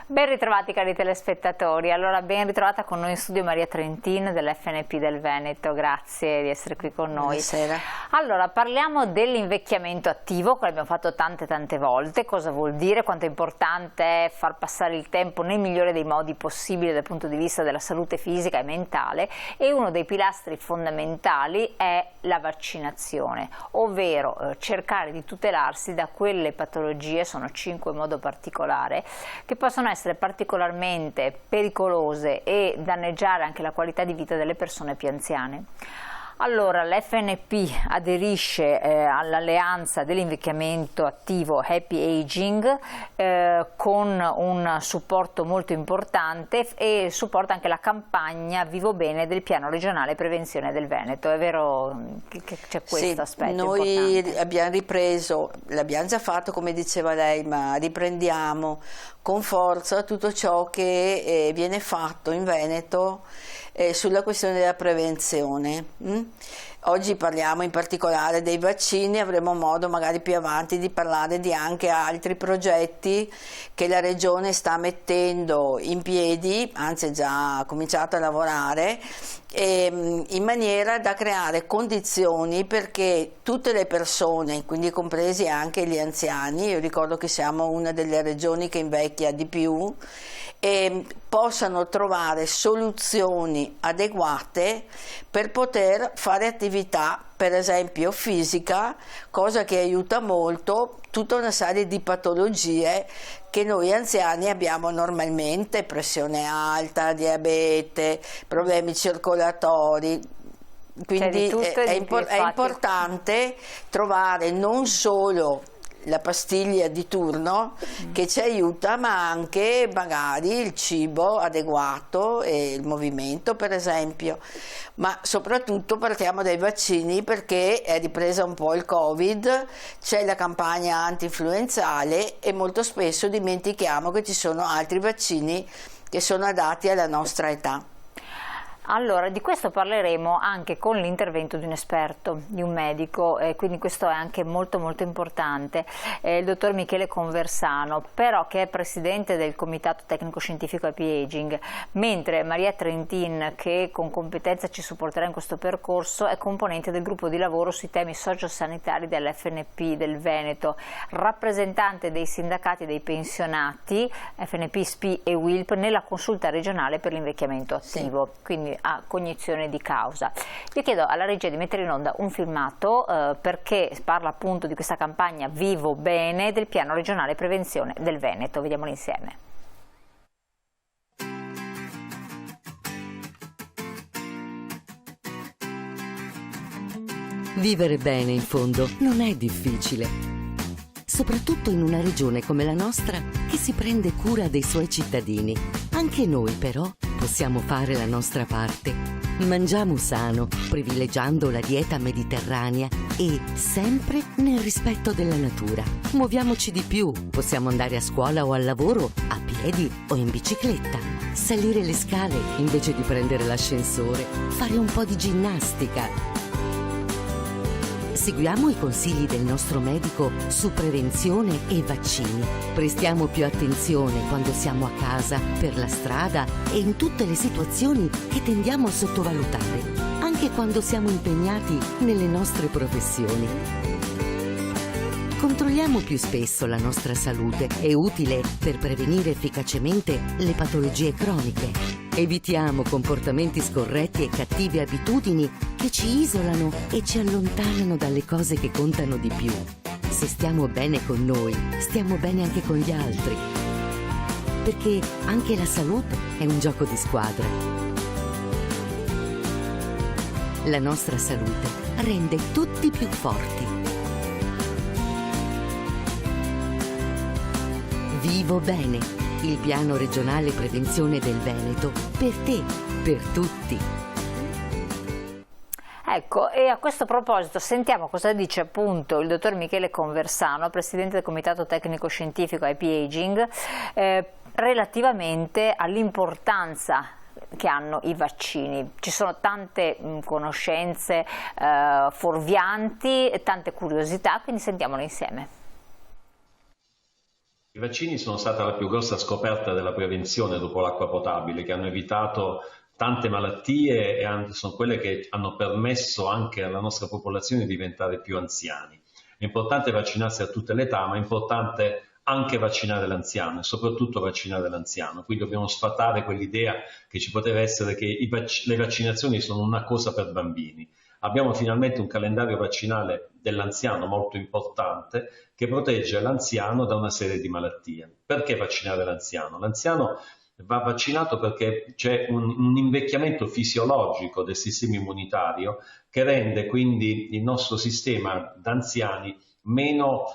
Ben ritrovati cari telespettatori, allora ben ritrovata con noi in studio Maria Trentin dell'FNP del Veneto, grazie di essere qui con noi. Buonasera. Allora parliamo dell'invecchiamento attivo, che abbiamo fatto tante volte, cosa vuol dire, quanto è importante far passare il tempo nel migliore dei modi possibili dal punto di vista della salute fisica e mentale, e uno dei pilastri fondamentali è la vaccinazione, ovvero cercare di tutelarsi da quelle patologie, sono 5 in modo particolare, che possono essere particolarmente pericolose e danneggiare anche la qualità di vita delle persone più anziane. Allora, l'FNP aderisce all'alleanza dell'invecchiamento attivo Happy Aging con un supporto molto importante e supporta anche la campagna Vivo Bene del Piano Regionale Prevenzione del Veneto. È vero che c'è questo aspetto noi importante? Abbiamo ripreso, l'abbiamo già fatto come diceva lei, ma riprendiamo con forza tutto ciò che viene fatto in Veneto sulla questione della prevenzione. Oggi parliamo in particolare dei vaccini, avremo modo magari più avanti di parlare di anche altri progetti che la Regione sta mettendo in piedi, anzi è già cominciato a lavorare, in maniera da creare condizioni perché tutte le persone, quindi compresi anche gli anziani, io ricordo che siamo una delle regioni che invecchia di più, possano trovare soluzioni adeguate per poter fare attività, per esempio fisica, cosa che aiuta molto tutta una serie di patologie che noi anziani abbiamo normalmente: pressione alta, diabete, problemi circolatori. Quindi è importante trovare non solo la pastiglia di turno che ci aiuta, ma anche magari il cibo adeguato e il movimento, per esempio. Ma soprattutto partiamo dai vaccini, perché è ripresa un po' il Covid, c'è la campagna anti-influenzale e molto spesso dimentichiamo che ci sono altri vaccini che sono adatti alla nostra età. Allora, di questo parleremo anche con l'intervento di un esperto, di un medico, quindi questo è anche molto importante, il dottor Michele Conversano, però, che è presidente del Comitato Tecnico Scientifico Happy Aging, mentre Maria Trentin, che con competenza ci supporterà in questo percorso, è componente del gruppo di lavoro sui temi sociosanitari dell'FNP del Veneto, rappresentante dei sindacati dei pensionati, FNP, SPI e WILP, nella consulta regionale per l'invecchiamento attivo. Sì. Quindi a cognizione di causa. Io chiedo alla regia di mettere in onda un filmato perché parla appunto di questa campagna Vivo Bene del Piano Regionale Prevenzione del Veneto. Vediamolo insieme. Vivere bene, in fondo, non è difficile. Soprattutto in una regione come la nostra che si prende cura dei suoi cittadini. Anche noi, però, possiamo fare la nostra parte. Mangiamo sano, privilegiando la dieta mediterranea e sempre nel rispetto della natura. Muoviamoci di più, possiamo andare a scuola o al lavoro a piedi o in bicicletta. Salire le scale invece di prendere l'ascensore. Fare un po' di ginnastica. Seguiamo i consigli del nostro medico su prevenzione e vaccini. Prestiamo più attenzione quando siamo a casa, per la strada e in tutte le situazioni che tendiamo a sottovalutare, anche quando siamo impegnati nelle nostre professioni. Controlliamo più spesso la nostra salute, è utile per prevenire efficacemente le patologie croniche. Evitiamo comportamenti scorretti e cattive abitudini che ci isolano e ci allontanano dalle cose che contano di più. Se stiamo bene con noi, stiamo bene anche con gli altri. Perché anche la salute è un gioco di squadra. La nostra salute rende tutti più forti. Vivo Bene, il piano regionale prevenzione del Veneto, per te, per tutti. Ecco, e a questo proposito sentiamo cosa dice appunto il dottor Michele Conversano, presidente del Comitato Tecnico Scientifico Happy Aging, relativamente all'importanza che hanno i vaccini. Ci sono tante conoscenze fuorvianti, tante curiosità, quindi sentiamole insieme. I vaccini sono stata la più grossa scoperta della prevenzione dopo l'acqua potabile, che hanno evitato tante malattie e sono quelle che hanno permesso anche alla nostra popolazione di diventare più anziani. È importante vaccinarsi a tutte le età, ma è importante anche vaccinare l'anziano e soprattutto vaccinare l'anziano. Qui dobbiamo sfatare quell'idea che ci poteva essere che le vaccinazioni sono una cosa per bambini. Abbiamo finalmente un calendario vaccinale dell'anziano molto importante che protegge l'anziano da una serie di malattie. Perché vaccinare l'anziano? L'anziano va vaccinato perché c'è un invecchiamento fisiologico del sistema immunitario che rende quindi il nostro sistema d'anziani meno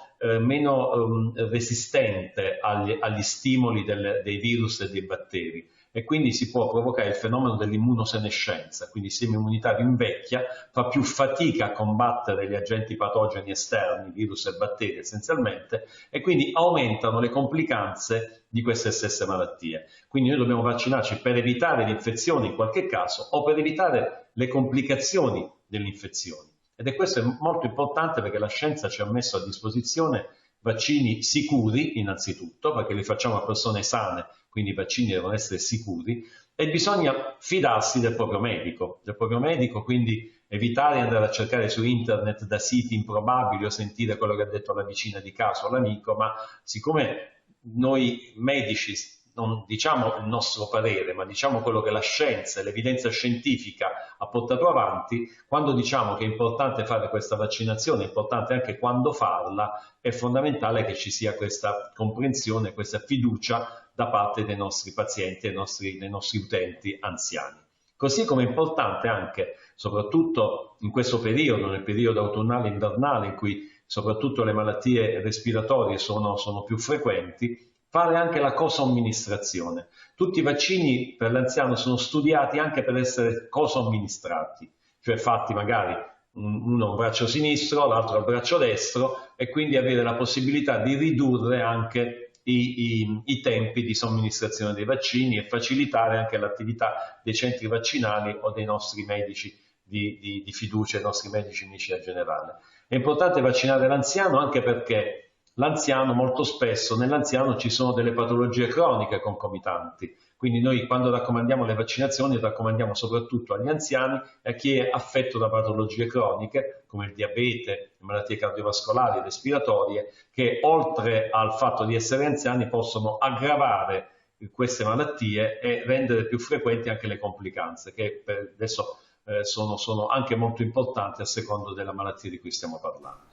resistente agli stimoli dei virus e dei batteri, e quindi si può provocare il fenomeno dell'immunosenescenza, quindi il sistema immunitario invecchia, fa più fatica a combattere gli agenti patogeni esterni, virus e batteri essenzialmente, e quindi aumentano le complicanze di queste stesse malattie. Quindi noi dobbiamo vaccinarci per evitare l'infezione in qualche caso o per evitare le complicazioni delle infezioni. Ed è questo molto importante perché la scienza ci ha messo a disposizione vaccini sicuri innanzitutto, perché li facciamo a persone sane, quindi i vaccini devono essere sicuri, e bisogna fidarsi del proprio medico, quindi evitare di andare a cercare su internet da siti improbabili o sentire quello che ha detto la vicina di casa o l'amico, ma siccome noi medici non diciamo il nostro parere, ma diciamo quello che la scienza e l'evidenza scientifica ha portato avanti, quando diciamo che è importante fare questa vaccinazione, è importante anche quando farla, è fondamentale che ci sia questa comprensione, questa fiducia da parte dei nostri pazienti e dei nostri utenti anziani. Così come è importante anche, soprattutto in questo periodo, nel periodo autunnale e invernale, in cui soprattutto le malattie respiratorie sono più frequenti, fare anche la co-somministrazione. Tutti i vaccini per l'anziano sono studiati anche per essere co-somministrati, cioè fatti magari uno al braccio sinistro, l'altro al braccio destro, e quindi avere la possibilità di ridurre anche i tempi di somministrazione dei vaccini e facilitare anche l'attività dei centri vaccinali o dei nostri medici di fiducia, i nostri medici in medicina generale. È importante vaccinare l'anziano anche perché l'anziano, molto spesso nell'anziano ci sono delle patologie croniche concomitanti, quindi noi quando raccomandiamo le vaccinazioni raccomandiamo soprattutto agli anziani e a chi è affetto da patologie croniche come il diabete, le malattie cardiovascolari e respiratorie, che oltre al fatto di essere anziani possono aggravare queste malattie e rendere più frequenti anche le complicanze, che per adesso sono anche molto importanti a secondo della malattia di cui stiamo parlando.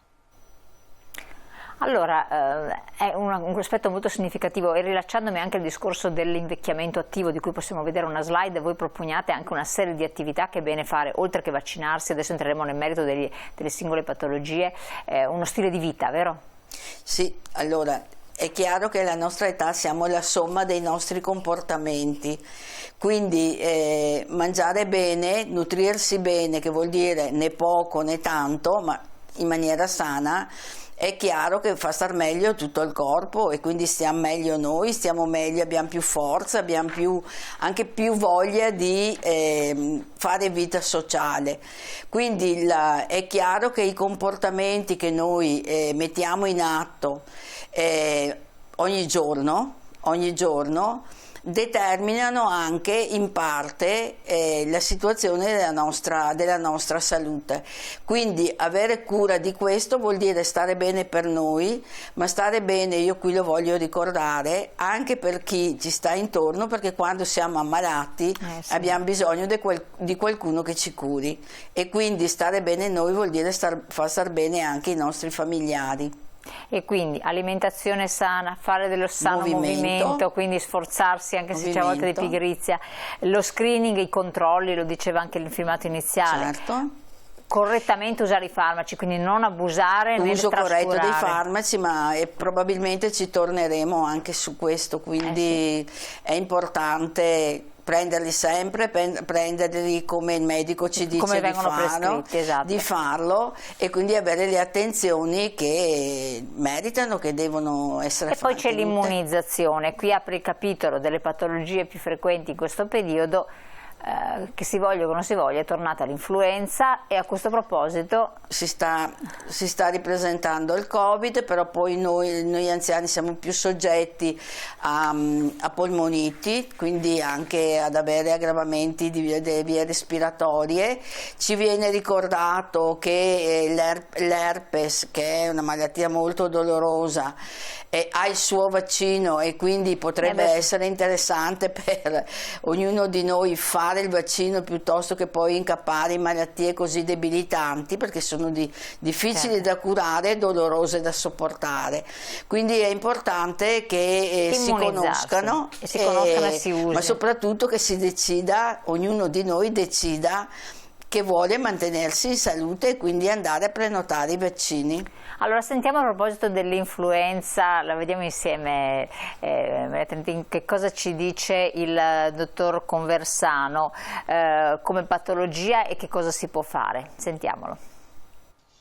Allora, è un aspetto molto significativo, e rilacciandomi anche al discorso dell'invecchiamento attivo, di cui possiamo vedere una slide, voi propugnate anche una serie di attività che è bene fare, oltre che vaccinarsi, adesso entreremo nel merito delle singole patologie, uno stile di vita, vero? Sì, allora è chiaro che alla nostra età siamo la somma dei nostri comportamenti, quindi mangiare bene, nutrirsi bene, che vuol dire né poco né tanto, ma in maniera sana, è chiaro che fa star meglio tutto il corpo e quindi stiamo meglio noi, stiamo meglio, abbiamo più forza, abbiamo anche più voglia di fare vita sociale. Quindi è chiaro che i comportamenti che noi mettiamo in atto ogni giorno determinano anche in parte la situazione della nostra salute. Quindi avere cura di questo vuol dire stare bene per noi, ma stare bene, io qui lo voglio ricordare, anche per chi ci sta intorno, perché quando siamo ammalati sì, abbiamo bisogno di qualcuno che ci curi, e quindi stare bene noi vuol dire far star bene anche i nostri familiari. E quindi alimentazione sana, fare dello sano movimento, quindi sforzarsi anche se c'è a volte di pigrizia, lo screening, i controlli, lo diceva anche il filmato iniziale. Certo. Correttamente usare i farmaci, quindi non abusare né uso trascurare. Corretto dei farmaci, ma probabilmente ci torneremo anche su questo, quindi sì, è importante prenderli sempre, prenderli come il medico ci dice di farlo, e quindi avere le attenzioni che meritano, che devono essere fatte. E poi c'è l'immunizzazione, qui apre il capitolo delle patologie più frequenti in questo periodo. che si voglia o non si voglia, è tornata l'influenza, e a questo proposito si sta ripresentando il Covid, però poi noi anziani siamo più soggetti a polmoniti, quindi anche ad avere aggravamenti delle vie respiratorie. Ci viene ricordato che l'herpes, che è una malattia molto dolorosa, ha il suo vaccino, e quindi potrebbe essere interessante per ognuno di noi fare il vaccino piuttosto che poi incappare in malattie così debilitanti, perché sono difficili da curare e dolorose da sopportare. Quindi è importante che si conoscano e si usi. Ma soprattutto che si decida, ognuno di noi decida che vuole mantenersi in salute e quindi andare a prenotare i vaccini. Allora, sentiamo a proposito dell'influenza, la vediamo insieme, che cosa ci dice il dottor Conversano come patologia e che cosa si può fare. Sentiamolo.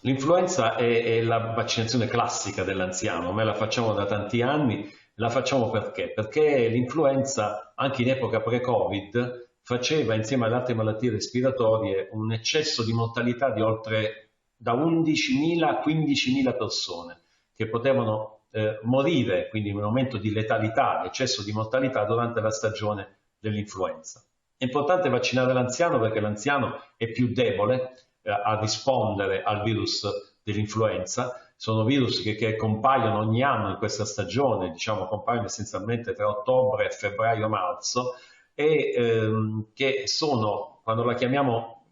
L'influenza è la vaccinazione classica dell'anziano, noi la facciamo da tanti anni, la facciamo perché? Perché l'influenza, anche in epoca pre-Covid, faceva insieme alle altre malattie respiratorie un eccesso di mortalità di oltre da 11.000 a 15.000 persone che potevano morire, quindi un aumento di letalità, eccesso di mortalità durante la stagione dell'influenza. È importante vaccinare l'anziano perché l'anziano è più debole a rispondere al virus dell'influenza. Sono virus che compaiono ogni anno in questa stagione, diciamo compaiono essenzialmente tra ottobre e febbraio-marzo, e che sono, quando la chiamiamo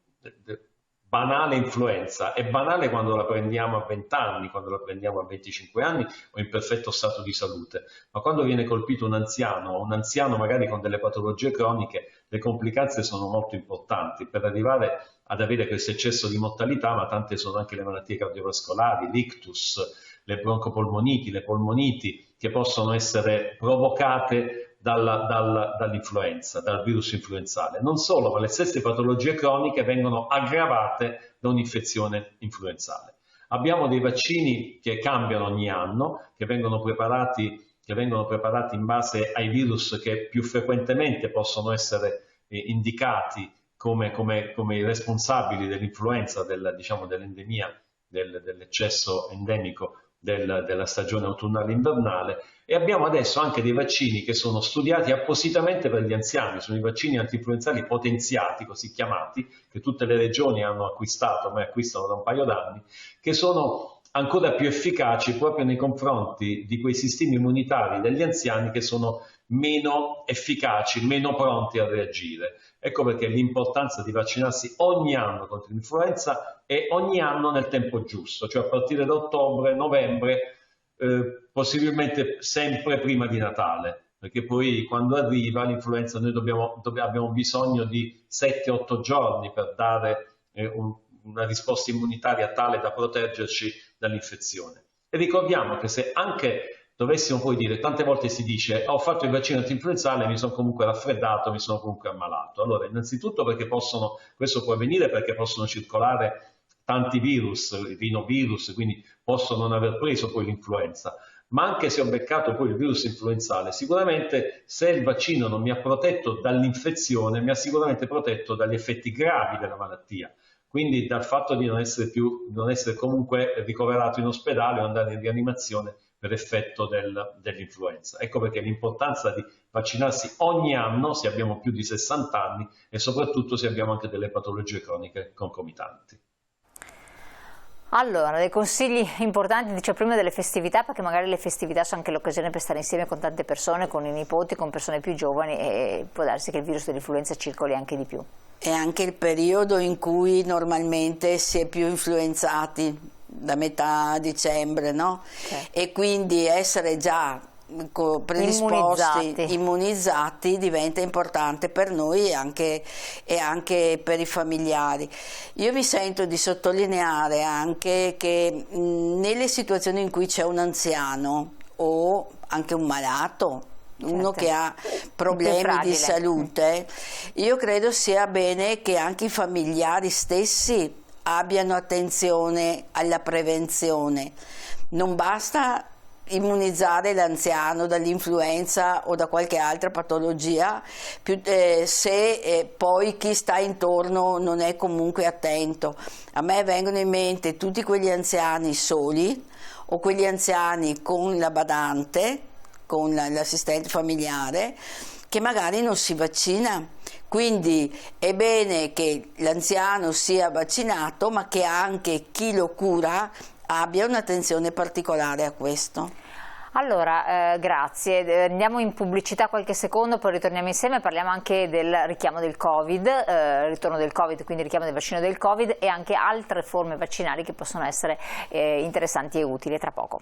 banale influenza, è banale quando la prendiamo a 20 anni, quando la prendiamo a 25 anni o in perfetto stato di salute, ma quando viene colpito un anziano magari con delle patologie croniche, le complicanze sono molto importanti per arrivare ad avere questo eccesso di mortalità, ma tante sono anche le malattie cardiovascolari, l'ictus, le broncopolmoniti, le polmoniti, che possono essere provocate dall'influenza, dal virus influenzale. Non solo, ma le stesse patologie croniche vengono aggravate da un'infezione influenzale. Abbiamo dei vaccini che cambiano ogni anno, che vengono preparati in base ai virus che più frequentemente possono essere indicati come i responsabili dell'influenza, dell'endemia, dell'eccesso endemico della stagione autunnale-invernale, e abbiamo adesso anche dei vaccini che sono studiati appositamente per gli anziani, sono i vaccini antinfluenzali potenziati, così chiamati, che tutte le regioni hanno acquistato, ma acquistano da un paio d'anni, che sono ancora più efficaci proprio nei confronti di quei sistemi immunitari degli anziani che sono meno efficaci, meno pronti a reagire. Ecco perché l'importanza di vaccinarsi ogni anno contro l'influenza e ogni anno nel tempo giusto, cioè a partire da ottobre, novembre, possibilmente sempre prima di Natale, perché poi quando arriva l'influenza noi abbiamo bisogno di 7-8 giorni per dare una risposta immunitaria tale da proteggerci dall'infezione. E ricordiamo che se anche dovessimo poi dire, tante volte si dice ho fatto il vaccino antinfluenzale, mi sono comunque raffreddato, mi sono comunque ammalato. Allora, innanzitutto perché questo può avvenire perché possono circolare tanti virus, il rinovirus, quindi posso non aver preso poi l'influenza, ma anche se ho beccato poi il virus influenzale, sicuramente se il vaccino non mi ha protetto dall'infezione, mi ha sicuramente protetto dagli effetti gravi della malattia. Quindi dal fatto di non essere comunque ricoverato in ospedale o andare in rianimazione per effetto dell'influenza. Ecco perché l'importanza di vaccinarsi ogni anno se abbiamo più di 60 anni e soprattutto se abbiamo anche delle patologie croniche concomitanti. Allora, dei consigli importanti, dicevo prima delle festività, perché magari le festività sono anche l'occasione per stare insieme con tante persone, con i nipoti, con persone più giovani, e può darsi che il virus dell'influenza circoli anche di più. È anche il periodo in cui normalmente si è più influenzati, da metà dicembre, no? Okay. E quindi essere già predisposti, immunizzati diventa importante per noi e anche per i familiari. Io mi sento di sottolineare anche che nelle situazioni in cui c'è un anziano o anche un malato, uno che ha problemi di salute, io credo sia bene che anche i familiari stessi abbiano attenzione alla prevenzione. Non basta immunizzare l'anziano dall'influenza o da qualche altra patologia, se poi chi sta intorno non è comunque attento. A me vengono in mente tutti quegli anziani soli o quegli anziani con la badante, con l'assistente familiare, che magari non si vaccina. Quindi è bene che l'anziano sia vaccinato, ma che anche chi lo cura abbia un'attenzione particolare a questo. Allora, grazie. Andiamo in pubblicità qualche secondo, poi ritorniamo insieme e parliamo anche del richiamo del Covid, ritorno del Covid, quindi richiamo del vaccino del Covid e anche altre forme vaccinali che possono essere interessanti e utili tra poco.